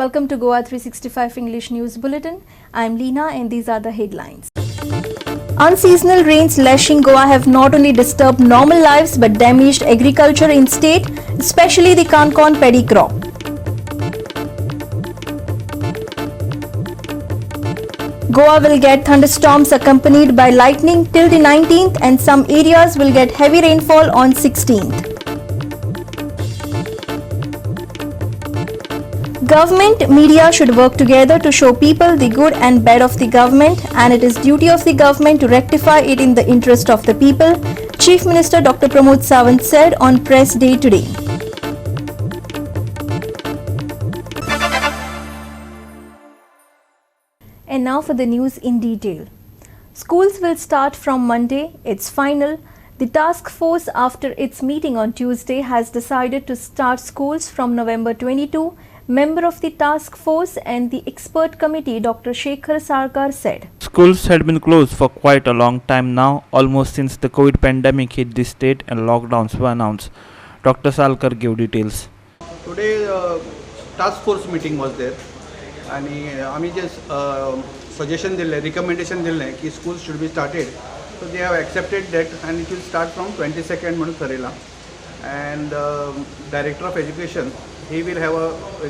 Welcome to Goa 365 English News Bulletin. I'm Leena and these are the headlines. Unseasonal rains lashing Goa have not only disturbed normal lives but damaged agriculture in state, especially the Kankon paddy crop. Goa will get thunderstorms accompanied by lightning till the 19th and some areas will get heavy rainfall on 16th. Government media should work together to show people the good and bad of the government, and it is duty of the government to rectify it in the interest of the people, Chief Minister Dr. Pramod Sawant said on Press Day today. And now for the news in detail. Schools will start from Monday. It's final. The task force, after its meeting on Tuesday, has decided to start schools from November 22. Member of the task force and the expert committee, Dr. Shekhar Sarkar, said. Schools had been closed for quite a long time now, almost since the COVID pandemic hit the state and lockdowns were announced. Dr. Sarkar gave details. Today task force meeting was there and आम्ही जे suggestion दिले, recommendation दिले की schools should be started. So they have accepted that and it will start from 22nd म्हणून ठरला. And Director of Education, he will have a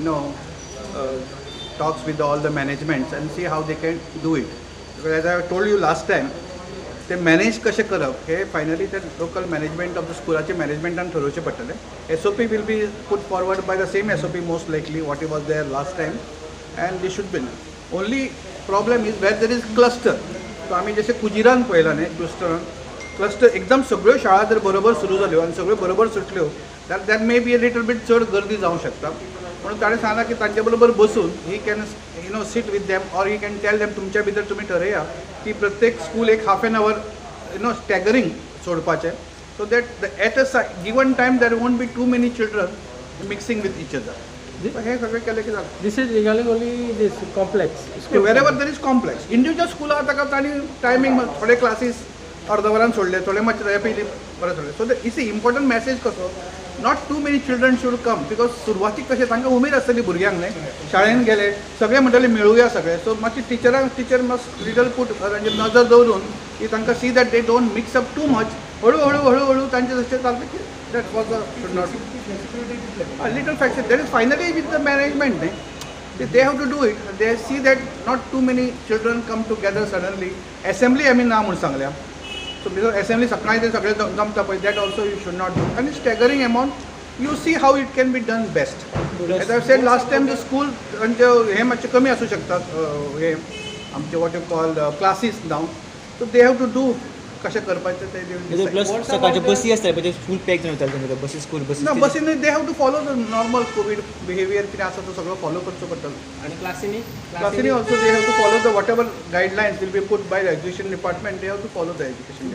talks with all the managements and see how they can do it. Because as I told you last time, they manage कशे करप हे finally the local management of the schoolaचे management and ठरवचे पडटले. SOP will be put forward by the same SOP most likely what it was there last time, and they should be. Only problem is where there is cluster. So आम्ही जसे कुजिरान पळयला न्ही cluster एकदम सगळ्यो शाळा जर बरोबर सुरू जाल्यो आनी सगळ्यो बरोबर सुटल्यो that may be a little bit चड गर्दी जावंक शकता. म्हणून ताणें सांगला की तांचे बरोबर बसून he can sit with them or he can tell them तुमच्या भितर तुम्ही ठरया की प्रत्येक स्कूल एक half an hour staggering सोडपाचें, so that at a given time there won't be too many children mixing with each other. हे सगळें केलें की जाता. This is regarding only this complex. Wherever there is complex. Individual school आहा ताका तांणी timing थोडे classes अर्द वरान सोडले, थोडे मातशे हे पयलीं बरें सोडले. सो इट्स इम्पॉर्टंट मॅसेज कसो, not too many children should come, because सुरवातीक कशें तांकां उमेद आसतली भुरग्यांक न्ही, शाळेन गेले सगळे म्हणटले मेळुया सगळे. सो मातशी टीचर मस्ट लिटल पूट तांचे नजर दवरून की तांकां see that they don't mix up too much. हळू हळू तांचे जशें चलता की that was should not little fact that is finally with the management न्ही. They have to do it. They see that not too many children come together suddenly. Assembly आम्ही ना म्हणून सांगल्या. So because assembly सकाळी ते सगळे जमता पळय, that also you should not do. And it's staggering amount. You see how it can be done best. As I said last time, the school हे मातशे कमी असू शकतात हे आमचे what you call classes now. So they have to do कशें करपाचें ते plus सकाळचे बसी आसतात पळय, फूल पॅक जावन वताले बसी, स्कूल बसी. ना बसीन they have to follow the normal covid behaviour कितें आसा तो सगळो फॉलो करचो पडटलो. आणि क्लासीनी also they have to follow the whatever guidelines will be put by the education department. They have to follow the education.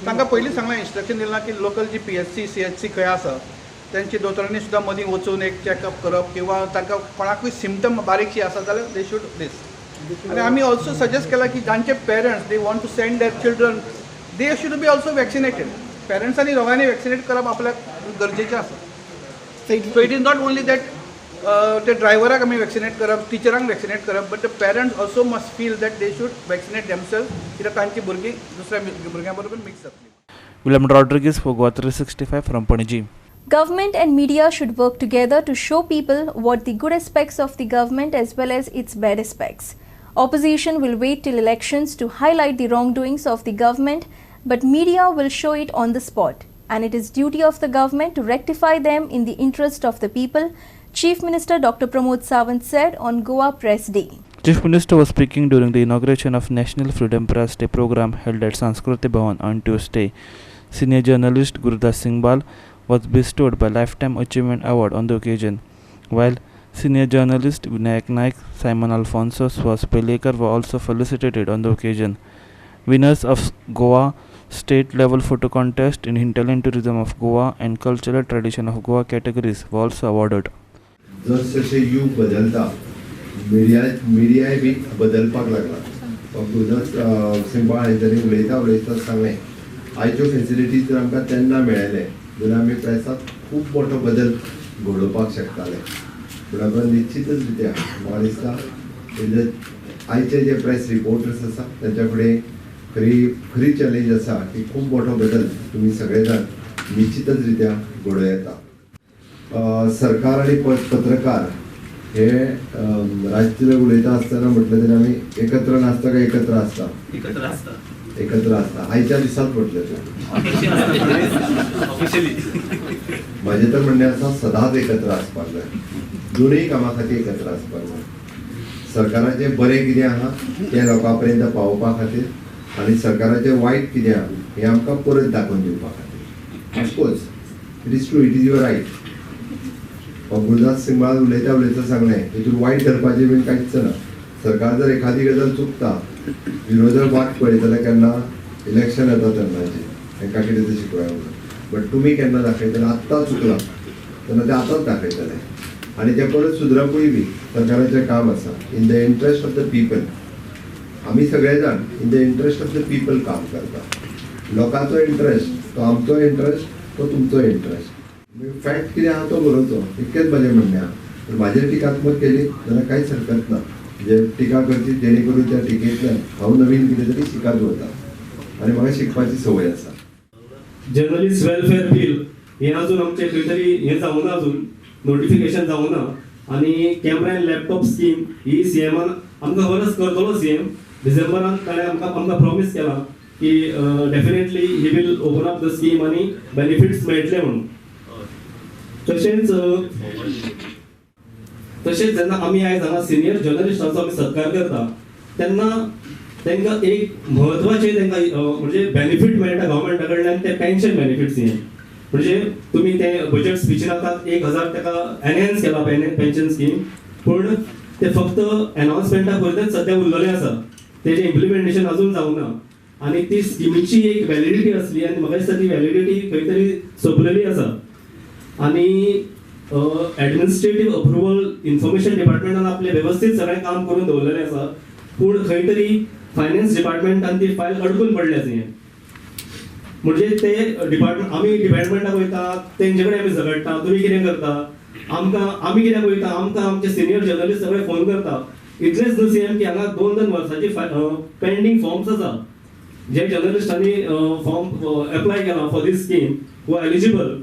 तांकां पयलीं सांगलां, इंस्ट्रक्शन दिलां की लोकल जी PHC CHC खंय आसा तेंची दोतोरांनी सुद्दां मदीं वचून एक चॅकअप करप किंवा तांकां कोणाकूय सिम्पटम बारीकशी आसा जाल्यार दे शूड दीस. आणि आम्ही ऑल्सो सजेस्ट केला की जांचे parents they want to send their children, they should be also vaccinated. पेरंट्सांनी दोगांनी वॅक्सिनेट करप आपल्याक गरजेचें आसा. So it is not only that ते ड्रायव्हराक आमी वॅक्सिनेट करप, टिचरांक वॅक्सिनेट करप, but the parents also must feel that they should vaccinate themselves, कित्याक तांची भुरगीं दुसऱ्या भुरग्यां बरोबर मिक्स जातली. William Rodriguez for Goa 365 from Panaji. Government and media should work together to show people what the good aspects of the government as well as its bad aspects. Opposition will wait till elections to highlight the wrongdoings of the government, but media will show it on the spot, and it is duty of the government to rectify them in the interest of the people, Chief Minister Dr. Pramod Sawant said on Goa Press Day. Chief Minister was speaking during the inauguration of National Freedom Press Day program held at Sanskriti Bhavan on Tuesday. Senior journalist Gurudas Singh Bal was bestowed by Lifetime Achievement Award on the occasion, while senior journalist Vinayak Naik, Simon Alfonso, Swas Pelekar were also felicitated on the occasion. Winners of Goa state level photo contest in hinterland tourism of Goa and cultural tradition of Goa categories were also awarded. जसे युग बदलता media B बदलपाक लागला. गुरुदास सिंग बाळ हांणी उलयता सांगलें आयच्यो facilities जर आमकां तेन्ना मेळ्ळे जाल्यार आमी प्रेसाक खूब मोठो बदल घडोवपाक शकताले. पूण आमकां निश्चितच रित्या म्हाका दिसता आयचे जे प्रेस रिपोर्टर्स आसा तांच्या फुडें खरी चॅलेंज आसा की खूब मोठो बदल तुमी सगळे जाण निश्चितच रित्या घडोवन येता. सरकार आनी पत्रकार हे राजकीय उलयता आसतना म्हटलें तरी आमी एकत्र नासता काय एकत्र आसता? एकत्र आसता. आयच्या दिसांत म्हटलें म्हाजें तर म्हणणें आसा सदांच एकत्र आसपाक जाय, दोनूय कामां खातीर एकत्र आसपाक जाय. सरकाराचें बरें कितें आहा तें लोकां पर्यंत पावोवपा खातीर आनी सरकाराचें वायट कितें आहा हें आमकां परत दाखोवन दिवपा खातीर. Of course it is true, it is your right. Gurudas Singbal उलयता सांगलें हितून वायट धरपाचें बीन कांयच ना. सरकार जर एखादी गजाल चुकता, विरोधक वाट पळयतले केन्ना इलेक्शन येता तेन्नाची तांकां कितें तें शिकोवया. बट तुमी केन्ना दाखयतले आत्तां चुकलां तेन्ना तें आतांच दाखयतले आनी तें परत सुदरपूय बी सरकाराचें काम आसा. In the interest of the people आमी सगळे जाण in the interest of the people काम करता. लोकांचो इंट्रस्ट तो आमचो इंट्रस्ट तो तुमचो इंट्रस्ट. फॅक्ट कितें आहा तो बरोवचो इतकेंच म्हाजें म्हणणें आहा. तर म्हाजेर टिकात्मक केली जाल्यार कांयच हरकत ना. जे टिका करची जेणे करून त्या टिकेंतल्यान हांव नवीन कितें तरी शिकत वता आनी म्हाका शिकपाची संवय आसा. जर्नलिस्ट वेलफेअर बिल हे अजून आमचे खंय तरी हें जावना, अजून नोटिफिकेशन जावना. आनी कॅमेरा एंड लॅपटॉप स्कीम ही सीएमान आमकां खरंच करतलो. सीएम डिसेंबरान ताणें आमकां प्रॉमीस केला की definitely he will open up the scheme आनी बेनिफिट्स मेळटले म्हणून. तशेंच जेन्ना आमी आयज हांगा सिनियर जर्नलिस्टांचो आमी सत्कार करता तेन्ना तांकां एक म्हत्वाचें तांकां म्हणजे बेनिफीट मेळटा गव्हर्मेंटा कडल्यान, ते पेन्शन बेनिफिट्स हे. म्हणजे तुमी ते बजेट स्पीचीन आतां 1000 ताका एनहान्स केला पेन्शन स्कीम, पूण ते फक्त अनाउन्समेंटा पुरतेंच सद्या उरलेलें आसा. तेजें इम्प्लिमेंटेशन अजून जावना. आनी ती स्किमीची एक वॅलिडिटी आसली आनी म्हाका दिसता ती वॅलिडिटी खंय तरी सोंपलेली आसा. आनी एडमिनिस्ट्रेटिव्ह अप्रुवल इन्फॉर्मेशन डिपार्टमेंटान आपले वेवस्थीत सगळें काम करून दवरलेलें आसा, पूण खंय तरी फायनान्स डिपार्टमेंटान ती फायल अडकून पडल्या अशें. म्हणजे ते आमी डिपार्टमेंटाक वयता तेंचे कडेन आमी झगडटा, तुमी कितें करता, आमी कित्याक वयता, आमकां आमचे सिनियर जर्नलिस्ट सगळे फोन करता. इतलेंच न्हू सीएम की हांगा 2-2 वर्सांची पेंडींग फॉर्म्स आसा. जे जर्नलिस्टांनी फॉर्म एप्लाय केला फॉर दीस स्कीम वो एलिजिबल,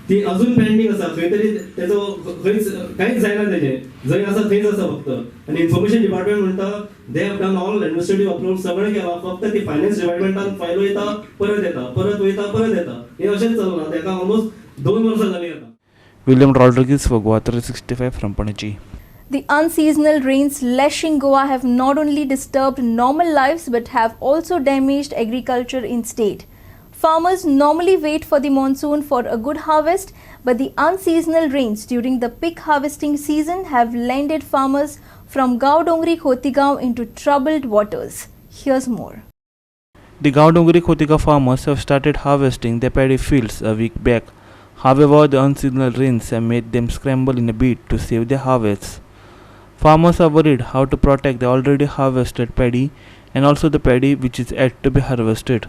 ती अजून पेंडींग आसा. खंय तरी तेजो कांयच जायना, तेजें जंय आसा थंयच आसा फक्त. आनी इन्फॉर्मेशन डिपार्टमेंट म्हणटा they have done all administrative approval सगळें केलां, फक्त ती फायनान्स डिपार्टमेंटान फायल वयता परत येता, परत वयता परत येता. हें अशेंच चलना. ताका ऑलमोस्ट 2 वर्सां जालीं आतां. William Rodriguez for Goa 365 from Panaji. The unseasonal rains lashing Goa have not only disturbed normal lives but have also damaged agriculture in state. Farmers normally wait for the monsoon for a good harvest, but the unseasonal rains during the peak harvesting season have landed farmers from Gaodongri Khotigaon into troubled waters. Here's more. The Gaodongri Khotika farmers have started harvesting their paddy fields a week back. However, the unseasonal rains have made them scramble in a bid to save their harvests. Farmers are worried how to protect the already harvested paddy and also the paddy which is yet to be harvested.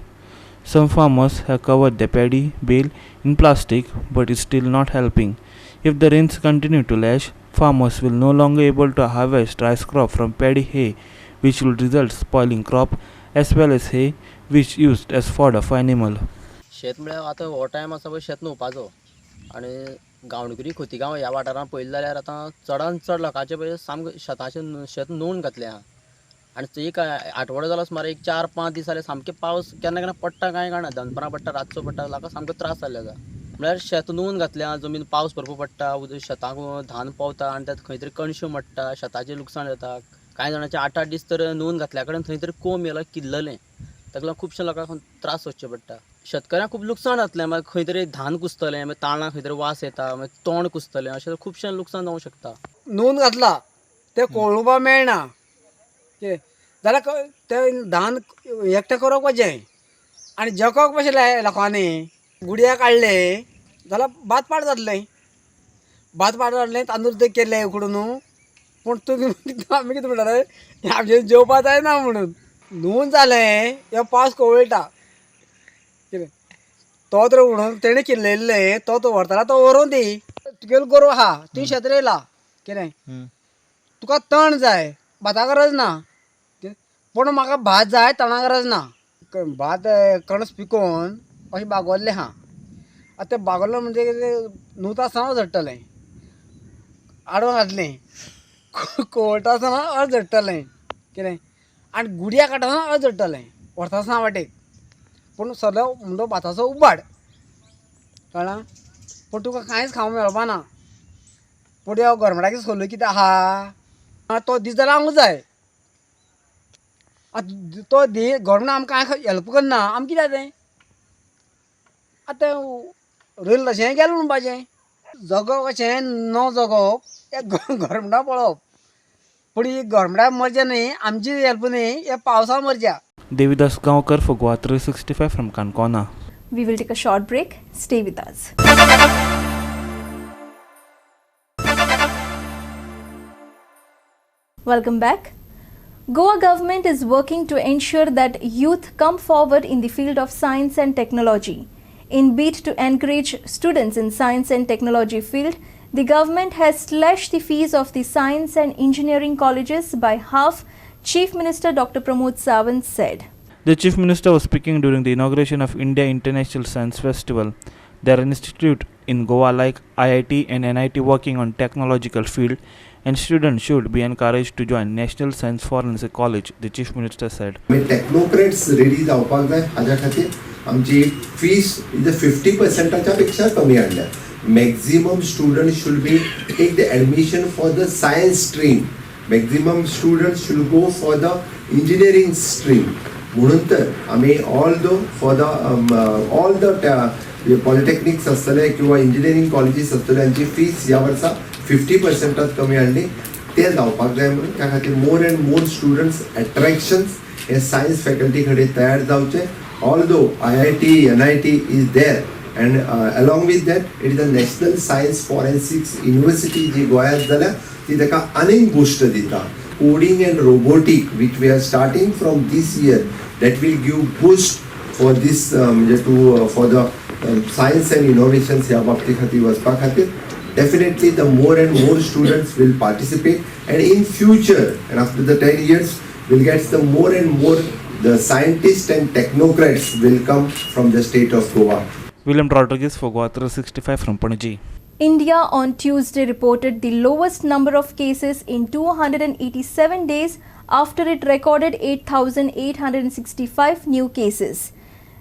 Some farmers have covered their paddy bale in plastic, but it's still not helping. If the rains continue to lash, farmers will no longer able to harvest rice crop from paddy hay, which will result spoiling crop as well as hay which used as fodder for animal. शेत म्हळ्यार आतां हो time आसा पळय शेत न्हुवपाचो आनी गांवडोंगरी खोतिगांव ह्या वाठारांत पळयलें जाल्यार आतां चडांत चड लोकांचें पळय सामकें शेताचें शेत न्हुवून घातलें आहा. आनी एक आठवडो जालो सुमार एक 4-5 दीस जाले सामकें पावस केन्ना केन्ना पडटा कांय कळना, दनपारां पडटा रातचो पडटा, लोकांक सामको त्रास जाल्ले आसा. म्हळ्यार शेत न्हुवून घातलें आहा, जमीन पावस भरपूर पडटा, शेतांक धान पावता आनी त्यात खंय तरी कणश्यो मडटा, शेताचें लुकसाण जाता. कांय जाणांचे 8-8 दीस तर न्हुवून घातल्या कडेन थंय तरी कोंब येयलो किल्ललें, ताका लागून खुबशे लोकांक त्रास सोंसचे पडटा. शेतकऱ्यांक खूब लुकसाण जातलें. मागीर खंय तरी धान कुसतलें, मागीर ताळां खंय तरी वास येता, मागीर तोंड कुसतलें, अशें खुबशें लुकसाण जावंक शकता. न्हुवून घातला तें कोळोवपा मेळना जाल्यार तें धान एकटें करप कशें आनी जकोक बसले लोकांनी गुडया काडले जाल्यार भात पाड जातलें. भात पाड जातलें तांदूळ ते केले उकडून, पूण तुमी आमी कितें म्हणटाले आमचें जेवपा जायना म्हणून. न्हुवून जालें हे पावस कवळटा कितें तो तर म्हणून तेणें किल्लयल्ले तो व्हरताला तो व्हरोन दी. तुगेलो गोरवां आहा तुवें शेत रोयला कितें तुका तण जाय भाता गरज ना पूण म्हाका भात जाय तणा गरज ना भात कणस पिकोवन अशें बागोल्लें आहा आतां तें बागोल्लें म्हणजे कितें न्हूत आसतना झडटलें आडवो घातलें कोवटा आसतना अर्द झडटलें कितें आनी गुडया काडटना अर्द झडटलें व्हरता आसतना वाटेक पूण सगळो म्हणटो भाताचो उबाड कळ्ळां पूण तुका कांयच खावंक मेळपा ना पूण ह्यो गव्हर्मेंटाची सोलू कितें आहा तो दीस जाल्यार आमकां जाय तो दी गव्हर्मेंट आमकां हेल्प करना आमकां कितें जाय आतां रोयल तशें गेलें म्हणपाचें जगप अशें न जगप हें गव्हर्मेंटा पळोवप पूण ही गव्हर्मेंटा मर्जी न्ही आमची हेल्प न्ही हे पावसा मर्जी Devidas Gaonkar for Goa 365 from Kankona. We will take a short break. Stay with us. Welcome back. Goa government is working to ensure that youth come forward in the field of science and technology. In bid to encourage students in science and technology field, the government has slashed the fees of the science and engineering colleges by half, Chief Minister Dr. Pramod Sawant said. The Chief Minister was speaking during the inauguration of India International Science Festival. There are institutes in Goa like IIT and NIT working on technological field, and students should be encouraged to join National Science Forensic College, the Chief Minister said. Technocrats ready जावपाक जाय हाज्या खातीर आमची fees is 50%च्या पेक्षा कमी हाडल्या maximum student should be take the admission for the science stream maximum student should go for the engineering stream म्हणून तर आमी ऑल द पॉलिटेक्निक्स आसतले किंवा इंजिनियरींग कॉलेजीस आसतले हांची फीस ह्या वर्सा 50% कमी हाडली ते जावपाक जाय म्हणून त्या खातीर more and more students attractions हे सायन्स फॅकल्टी कडेन तयार जावचे although IIT NIT is there and along with that it is a national science forensics university जी गोंयांत जाल्यार ती ताका आनीक boost दिता coding and robotic which we are starting from this year that will give boost for this for the science and innovations ह्या बाबती खातीर वचपा खातीर definitely the more and more students will participate and in future and after the 10 years we'll get the more and more the scientists and technocrats will come from the state of Goa. William Rodriguez for Goa 365 from Panaji. India on Tuesday reported the lowest number of cases in 287 days after it recorded 8,865 new cases.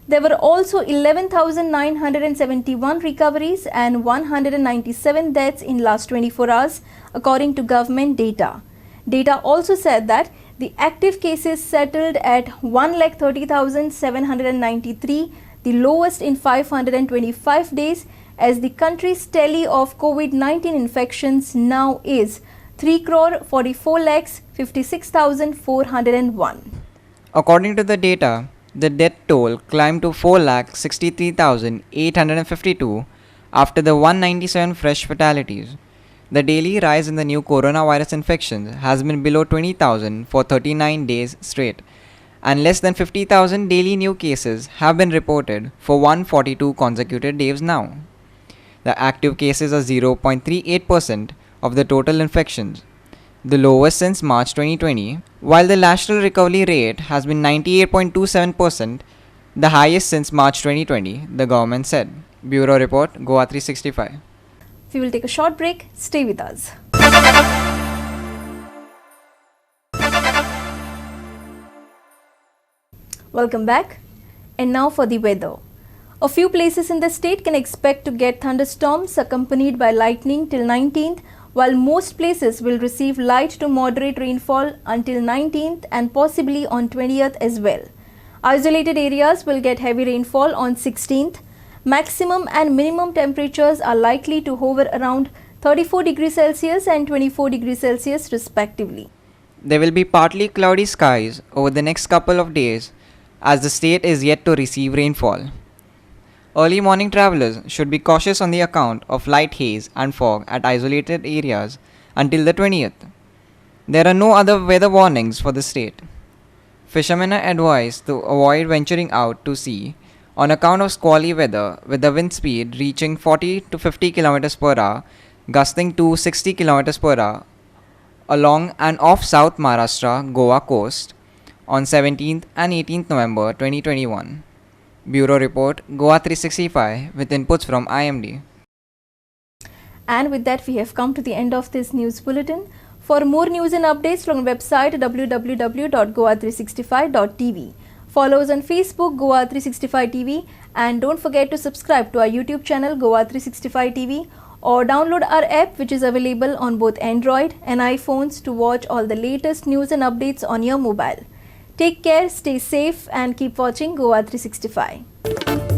There were also 11,971 recoveries and 197 deaths in last 24 hours, according to government data. Data also said that the active cases settled at 1,30,793, the lowest in 525 days, as the country's tally of COVID-19 infections now is 3,44,56,401. According to the data, the death toll climbed to 4,63,852 after the 197 fresh fatalities. The daily rise in the new coronavirus infections has been below 20,000 for 39 days straight, and less than 50,000 daily new cases have been reported for 142 consecutive days now. The active cases are 0.38% of the total infections, the lowest since March 2020, while the national recovery rate has been 98.27%, the highest since March 2020, the government said. Bureau Report, Goa 365. We will take a short break. Stay with us. Welcome back. And now for the weather. A few places in the state can expect to get thunderstorms accompanied by lightning till 19th, while most places will receive light to moderate rainfall until 19th and possibly on 20th as well. Isolated areas will get heavy rainfall on 16th. Maximum and minimum temperatures are likely to hover around 34 degrees Celsius and 24 degrees Celsius respectively. There will be partly cloudy skies over the next couple of days as the state is yet to receive rainfall. Early morning travelers should be cautious on the account of light haze and fog at isolated areas until the 20th. There are no other weather warnings for the state. Fishermen are advised to avoid venturing out to sea on account of squally weather with the wind speed reaching 40 to 50 km per hour gusting to 60 km per hour along and off South Maharashtra Goa coast on 17th and 18th November 2021. Bureau Report Goa 365 with inputs from IMD. And with that, we have come to the end of this news bulletin. For more news and updates, log on website www.goa365.tv. Follow us on Facebook Goa 365 TV, and don't forget to subscribe to our YouTube channel Goa 365 TV, or download our app, which is available on both Android and iPhones, to watch all the latest news and updates on your mobile. Take care, stay safe, and keep watching Goa 365.